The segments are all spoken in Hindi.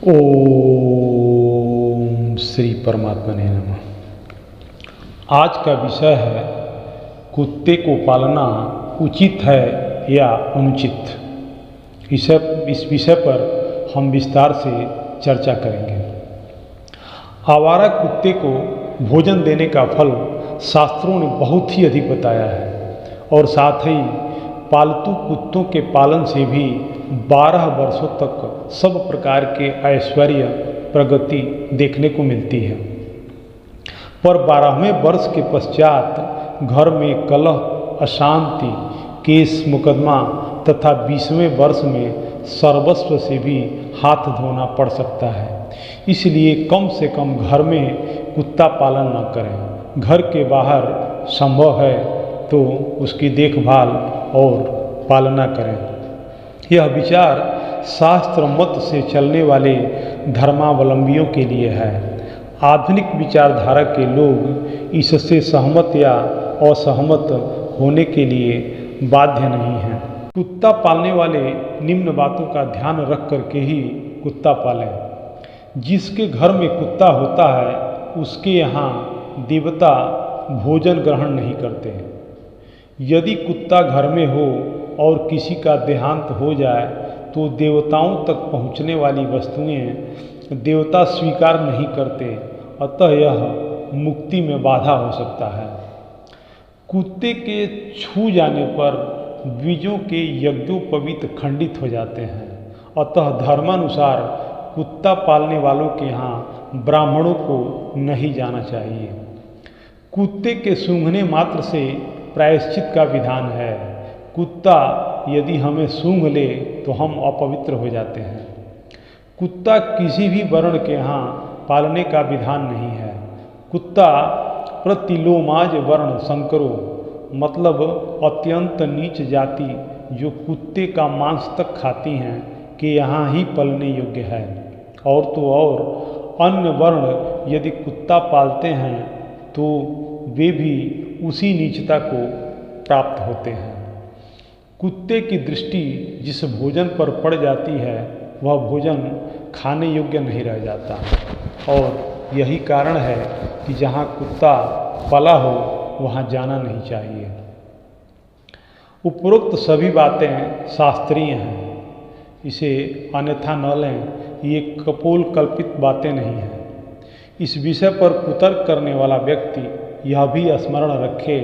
ओम श्री परमात्मने नमः। आज का विषय है कुत्ते को पालना उचित है या अनुचित। इस विषय पर हम विस्तार से चर्चा करेंगे। आवारा कुत्ते को भोजन देने का फल शास्त्रों ने बहुत ही अधिक बताया है और साथ ही पालतू कुत्तों के पालन से भी 12 वर्षों तक सब प्रकार के ऐश्वर्य प्रगति देखने को मिलती है। पर 12वें वर्ष के पश्चात घर में कलह, अशांति, केस मुकदमा तथा 20वें वर्ष में सर्वस्व से भी हाथ धोना पड़ सकता है। इसलिए कम से कम घर में कुत्ता पालन न करें। घर के बाहर संभव है तो उसकी देखभाल और पालना करें। यह विचार शास्त्र मत से चलने वाले धर्मावलंबियों के लिए है। आधुनिक विचारधारा के लोग इससे सहमत या असहमत होने के लिए बाध्य नहीं हैं। कुत्ता पालने वाले निम्न बातों का ध्यान रख करके ही कुत्ता पालें। जिसके घर में कुत्ता होता है उसके यहाँ देवता भोजन ग्रहण नहीं करते। यदि कुत्ता घर में हो और किसी का देहांत हो जाए तो देवताओं तक पहुँचने वाली वस्तुएं देवता स्वीकार नहीं करते, अतः यह मुक्ति में बाधा हो सकता है। कुत्ते के छू जाने पर द्विजों के यज्ञोपवीत खंडित हो जाते हैं, अतः धर्मानुसार कुत्ता पालने वालों के यहाँ ब्राह्मणों को नहीं जाना चाहिए। कुत्ते के सूंघने मात्र से प्रायश्चित का विधान है। कुत्ता यदि हमें सूंघ ले तो हम अपवित्र हो जाते हैं। कुत्ता किसी भी वर्ण के यहाँ पालने का विधान नहीं है। कुत्ता प्रतिलोमाज वर्ण संकरो, मतलब अत्यंत नीच जाति जो कुत्ते का मांस तक खाती हैं कि यहाँ ही पलने योग्य है। और तो और अन्य वर्ण यदि कुत्ता पालते हैं तो वे भी उसी नीचता को प्राप्त होते हैं। कुत्ते की दृष्टि जिस भोजन पर पड़ जाती है वह भोजन खाने योग्य नहीं रह जाता और यही कारण है कि जहाँ कुत्ता पला हो वहाँ जाना नहीं चाहिए। उपरोक्त सभी बातें शास्त्रीय हैं, इसे अन्यथा न लें। ये कपोल कल्पित बातें नहीं हैं। इस विषय पर कुतर्क करने वाला व्यक्ति यह भी स्मरण रखे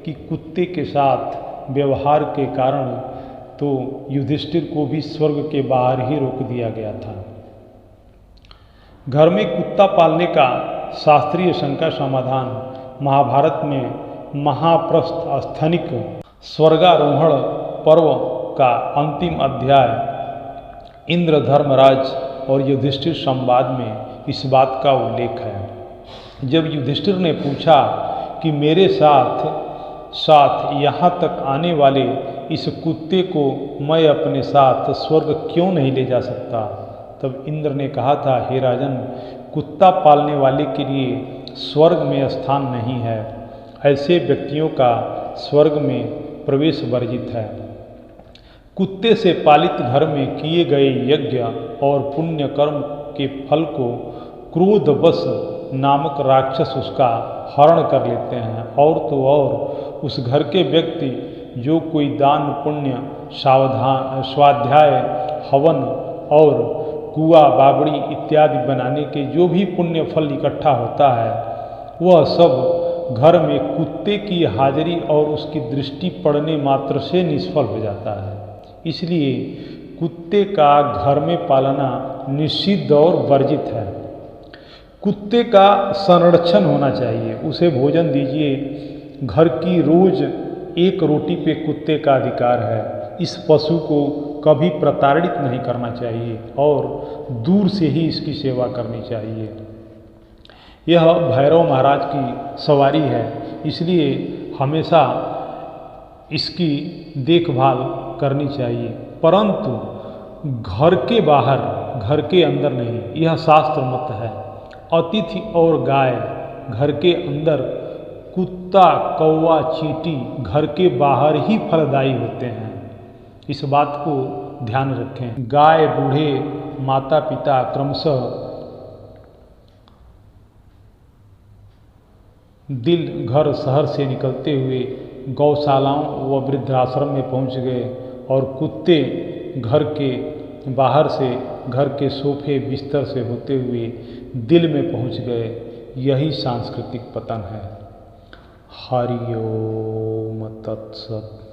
कि कुत्ते के साथ व्यवहार के कारण तो युधिष्ठिर को भी स्वर्ग के बाहर ही रोक दिया गया था। घर में कुत्ता पालने का शास्त्रीय शंका समाधान महाभारत में महाप्रस्थ स्थनिक स्वर्गारोहण पर्व का अंतिम अध्याय इंद्र धर्मराज और युधिष्ठिर संवाद में इस बात का उल्लेख है। जब युधिष्ठिर ने पूछा कि मेरे साथ यहाँ तक आने वाले इस कुत्ते को मैं अपने साथ स्वर्ग क्यों नहीं ले जा सकता, तब इंद्र ने कहा था, हे राजन, कुत्ता पालने वाले के लिए स्वर्ग में स्थान नहीं है। ऐसे व्यक्तियों का स्वर्ग में प्रवेश वर्जित है। कुत्ते से पालित घर में किए गए यज्ञ और पुण्य कर्म के फल को क्रोधवश नामक राक्षस उसका हरण कर लेते हैं। और तो और उस घर के व्यक्ति जो कोई दान पुण्य, स्वाध्याय, हवन और कुआ बावड़ी इत्यादि बनाने के जो भी पुण्य फल इकट्ठा होता है वह सब घर में कुत्ते की हाजिरी और उसकी दृष्टि पड़ने मात्र से निष्फल हो जाता है। इसलिए कुत्ते का घर में पालना निषिद्ध और वर्जित है। कुत्ते का संरक्षण होना चाहिए, उसे भोजन दीजिए। घर की रोज एक रोटी पे कुत्ते का अधिकार है। इस पशु को कभी प्रताड़ित नहीं करना चाहिए और दूर से ही इसकी सेवा करनी चाहिए। यह भैरव महाराज की सवारी है, इसलिए हमेशा इसकी देखभाल करनी चाहिए, परंतु घर के बाहर, घर के अंदर नहीं। यह शास्त्र मत है। अतिथि और गाय घर के अंदर, कुत्ता, कौवा, चींटी घर के बाहर ही फलदायी होते हैं। इस बात को ध्यान रखें। गाय बूढ़े माता पिता क्रमशः दिल घर शहर से निकलते हुए गौशालाओं व वृद्धाश्रम में पहुंच गए और कुत्ते घर के बाहर से घर के सोफे बिस्तर से होते हुए दिल में पहुंच गए। यही सांस्कृतिक पतन है। हरि ओम तत्सत।